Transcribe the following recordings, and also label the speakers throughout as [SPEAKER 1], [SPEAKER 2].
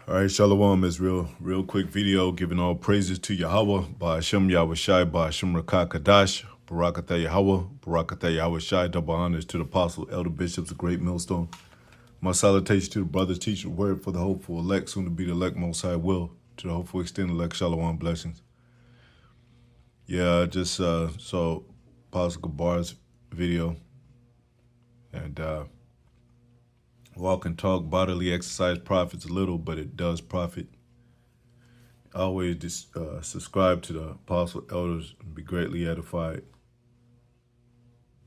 [SPEAKER 1] All right, Shalom is real quick video giving all praises to Yahweh, by Hashem Yahweh Shai, by Hashem Rakah Kadash, Barakatah Yahweh, Barakatah Yahweh Shai, double honors to the apostle, elder bishops, of great millstone. My salutation to the brothers, teaching word for the hopeful elect, soon to be the elect, most high will, to the hopeful extended elect, Shalom blessings. Yeah, I just saw Apostle Gabar's video, and walk and talk, bodily exercise profits a little, but it does profit. Always subscribe to the apostle elders and be greatly edified.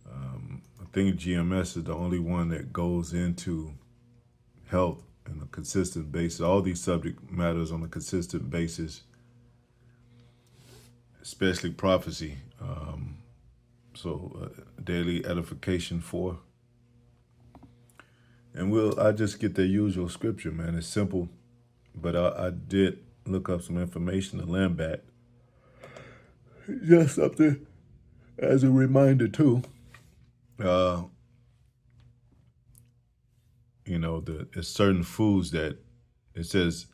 [SPEAKER 1] I think GMS is the only one that goes into health on a consistent basis. All these subject matters on a consistent basis, especially prophecy. Daily edification for. And I just get the usual scripture, man. It's simple, but I did look up some information to land back. Just something as a reminder too. There's certain foods that it says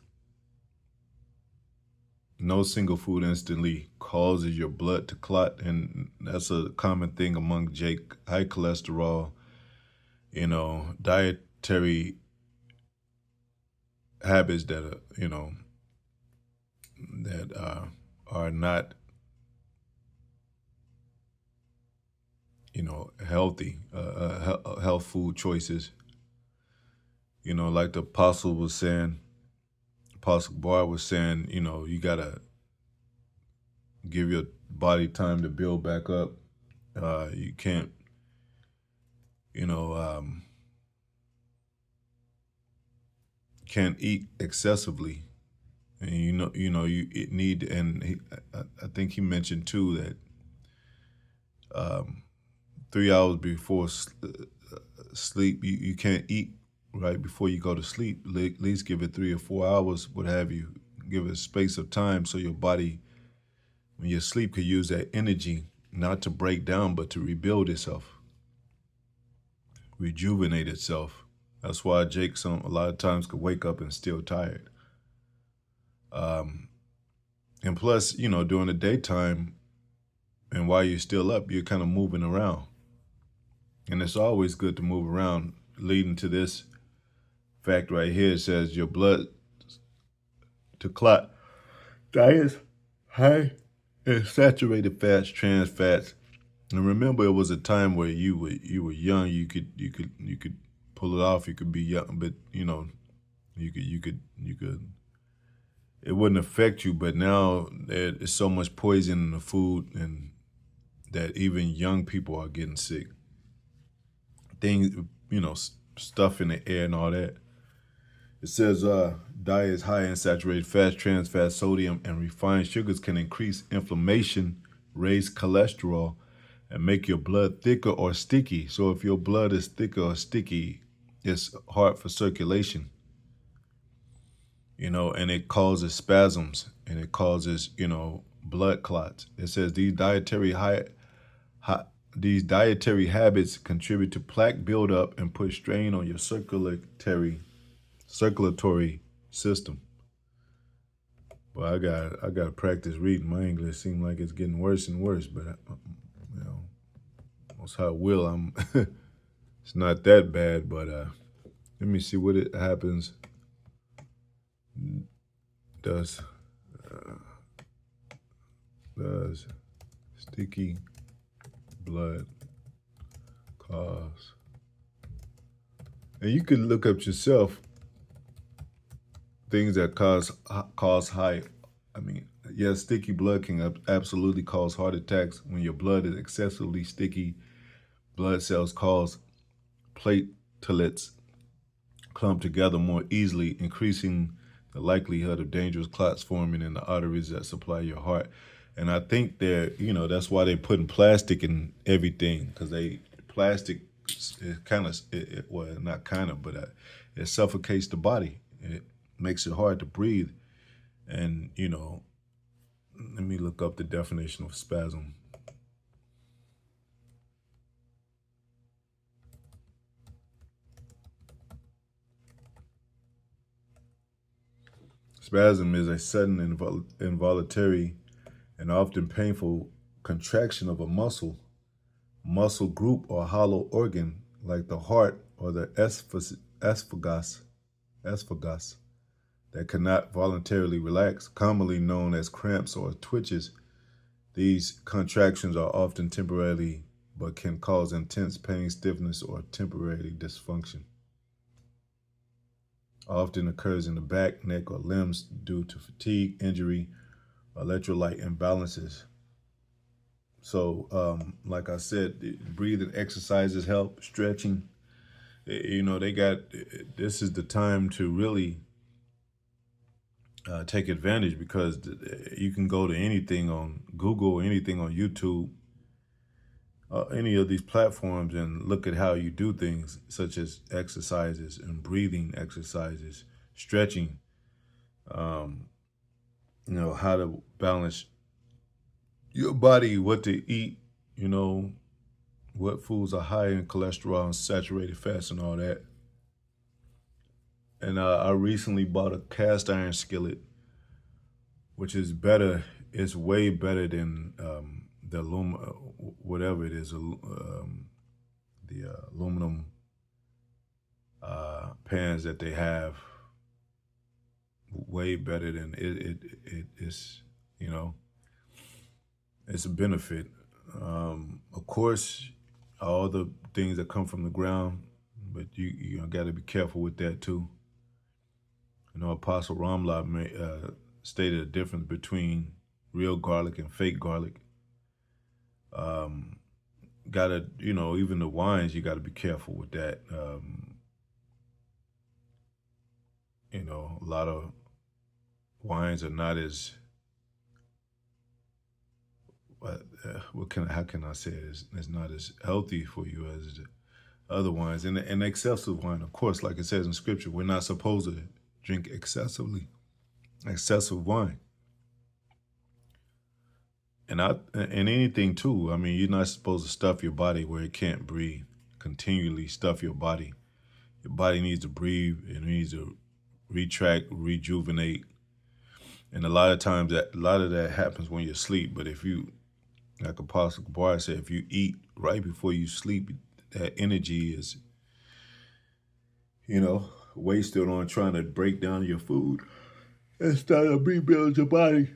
[SPEAKER 1] no single food instantly causes your blood to clot, and that's a common thing among high cholesterol, dietary habits that are not healthy, health food choices. Like the apostle was saying, Apostle Bar was saying, you gotta give your body time to build back up. You can't, can't eat excessively, and you need. And I think he mentioned too that 3 hours before sleep, you can't eat right before you go to sleep. At least give it 3 or 4 hours, what have you. Give it a space of time so your body, when you sleep, could use that energy not to break down, but to rebuild itself, rejuvenate itself. That's why Jake a lot of times could wake up and still tired. And plus, during the daytime and while you're still up, you're kind of moving around. And it's always good to move around, leading to this fact right here. It says your blood to clot. Diets high in saturated fats, trans fats. And remember, it was a time where you were young. You could pull it off. You could be young, but you could. It wouldn't affect you. But now there's so much poison in the food, and that even young people are getting sick. Things, stuff in the air and all that. It says diets high in saturated fats, trans fats, sodium, and refined sugars can increase inflammation, raise cholesterol, and make your blood thicker or sticky. So if your blood is thicker or sticky, it's hard for circulation. And it causes spasms, and it causes, blood clots. It says these dietary habits contribute to plaque buildup and put strain on your circulatory system. Well, I got to practice reading. My English seems like it's getting worse and worse, but most high will. It's not that bad, but let me see what it happens. Does sticky blood cause? And you can look up yourself things that cause high. Yes, sticky blood can absolutely cause heart attacks. When your blood is excessively sticky, blood cells cause platelets clump together more easily, increasing the likelihood of dangerous clots forming in the arteries that supply your heart. And I think that's why they're putting plastic in everything, because plastic is not kind of, but it suffocates the body. It makes it hard to breathe. And, let me look up the definition of spasm. Spasm is a sudden involuntary and often painful contraction of a muscle group, or hollow organ like the heart or the esophagus that cannot voluntarily relax, commonly known as cramps or twitches. These contractions are often temporary but can cause intense pain, stiffness, or temporary dysfunction. Often occurs in the back, neck, or limbs due to fatigue, injury, electrolyte imbalances. So, like I said, breathing exercises help, stretching. They got, this is the time to really take advantage, because you can go to anything on Google, anything on YouTube, any of these platforms, and look at how you do things, such as exercises and breathing exercises, stretching, um, how to balance your body, what to eat, you know, what foods are high in cholesterol and saturated fats and all that. And I recently bought a cast iron skillet, which is better. It's way better than the whatever it is, the aluminum pans that they have. Way better than it is. You know, it's a benefit. Of course, all the things that come from the ground, but you got to be careful with that too. Apostle Ramla stated a difference between real garlic and fake garlic. Gotta, even the wines, you got to be careful with that. A lot of wines are not as how can I say it? It's not as healthy for you as the other wines. And excessive wine, of course, like it says in Scripture, we're not supposed to drink excessive wine. And anything too. I mean, you're not supposed to stuff your body where it can't breathe. Continually stuff your body. Your body needs to breathe. It needs to retract, rejuvenate. And a lot of times a lot of that happens when you sleep. But if you, like Apostle Gabar said, if you eat right before you sleep, that energy is, wasted on trying to break down your food instead of rebuild your body.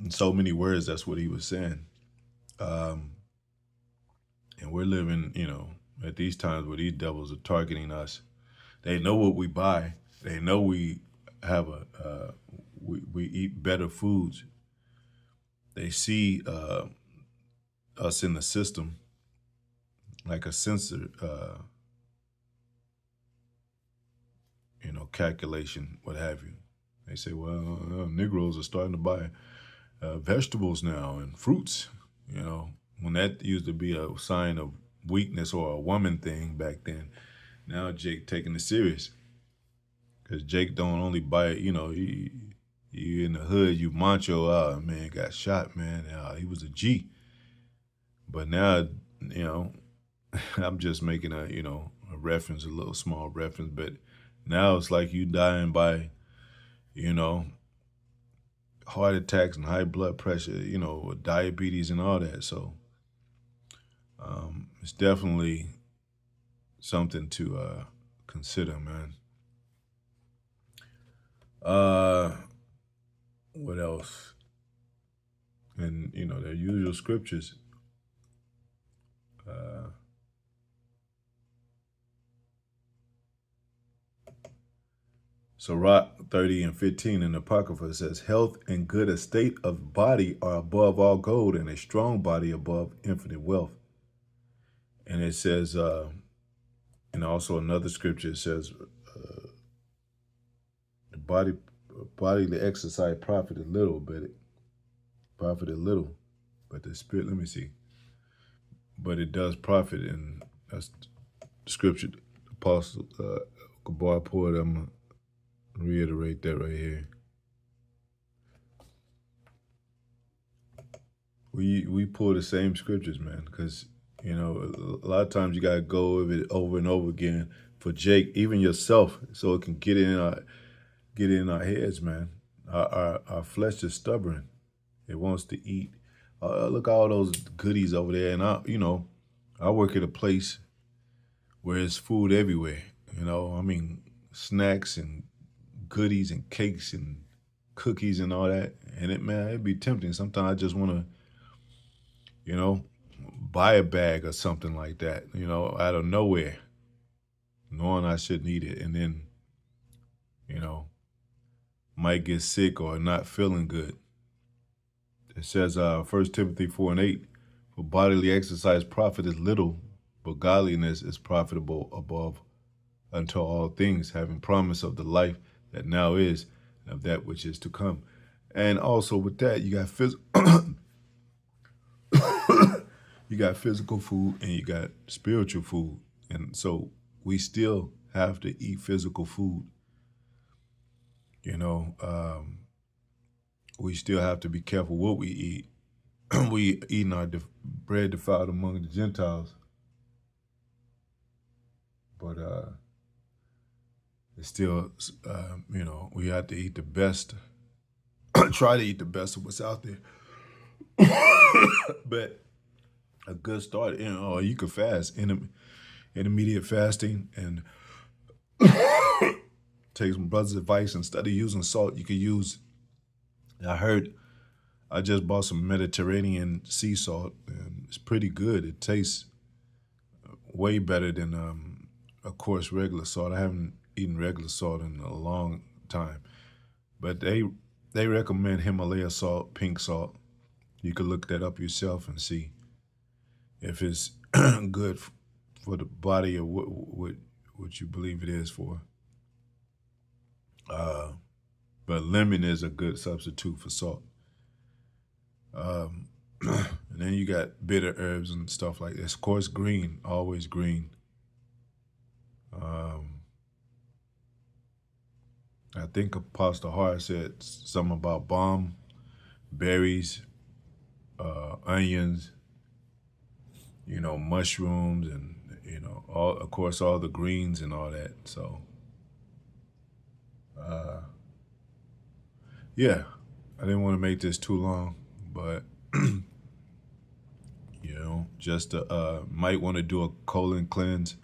[SPEAKER 1] In so many words, that's what he was saying. And we're living, at these times where these devils are targeting us. They know what we buy. They know we have we eat better foods. They see us in the system like a sensor, calculation, what have you. They say, well, Negroes are starting to buy vegetables now and fruits, when that used to be a sign of weakness or a woman thing back then. Now Jake taking it serious, because Jake don't only buy it, you in the hood, you macho, man got shot, man, he was a G. But now, I'm just making a reference, a little small reference, but now it's like you dying by, heart attacks and high blood pressure, diabetes and all that. So it's definitely something to consider, man. What else? And their usual scriptures. Sirach 30 and 15 in the Apocrypha says, health and good estate of body are above all gold, and a strong body above infinite wealth. And it says, and also another scripture says, the bodily exercise profited little, but the spirit, let me see. But it does profit, and that's the scripture the Apostle Gabar poured. I'm going to reiterate that right here. We pull the same scriptures, man, because, a lot of times you got to go over it over and over again for Jake, even yourself, so it can get in get in our heads, man. Our flesh is stubborn. It wants to eat. Look at all those goodies over there. And I work at a place where there's food everywhere. I mean, snacks and goodies and cakes and cookies and all that. And it'd be tempting. Sometimes I just want to, buy a bag or something like that, out of nowhere, knowing I shouldn't eat it. And then, you know, might get sick or not feeling good. It says 1 Timothy 4:8, for bodily exercise profiteth little, but godliness is profitable above unto all things, having promise of the life that now is, and of that which is to come. And also with that, you got you got physical food and you got spiritual food. And so we still have to eat physical food. We still have to be careful what we eat. We eating our bread defiled among the Gentiles. But it's still, we have to eat the best, try to eat the best of what's out there. But a good start, you could fast, intermediate fasting, and take some brother's advice and study using salt. You could use, I just bought some Mediterranean sea salt, and it's pretty good. It tastes way better than, of course, regular salt. I haven't eaten regular salt in a long time, but they recommend Himalaya salt, pink salt. You could look that up yourself and see if it's good for the body or what you believe it is for. But lemon is a good substitute for salt. And then you got bitter herbs and stuff like this. Of course, green, always green. I think Apostle Hart said something about balm, berries, onions, mushrooms, and all the greens and all that. So, yeah, I didn't want to make this too long, but just might want to do a colon cleanse.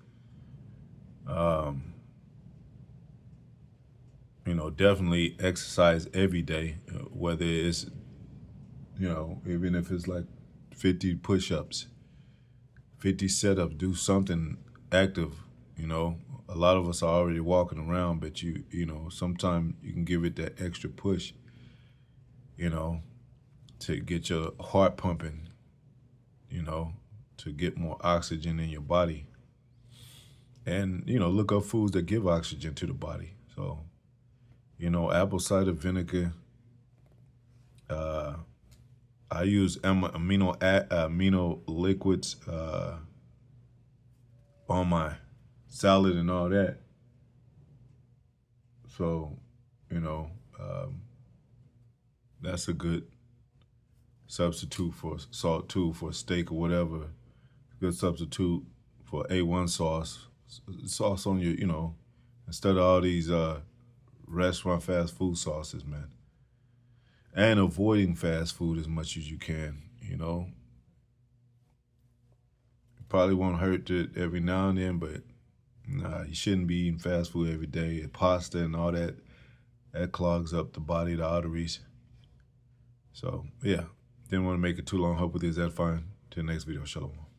[SPEAKER 1] Definitely exercise every day, whether it's, even if it's like 50 push-ups, 50 setups, do something active. A lot of us are already walking around, but sometimes you can give it that extra push, to get your heart pumping, to get more oxygen in your body. And, look up foods that give oxygen to the body. So, apple cider vinegar. I use amino liquids on my salad and all that. So, that's a good substitute for salt too, for steak or whatever. Good substitute for A1 sauce on your, instead of all these restaurant fast food sauces, man. And avoiding fast food as much as you can, It probably won't hurt it every now and then, but nah, you shouldn't be eating fast food every day. Pasta and all that clogs up the body, the arteries. So, yeah, didn't want to make it too long. Hopefully, is that fine? Till the next video. Shalom.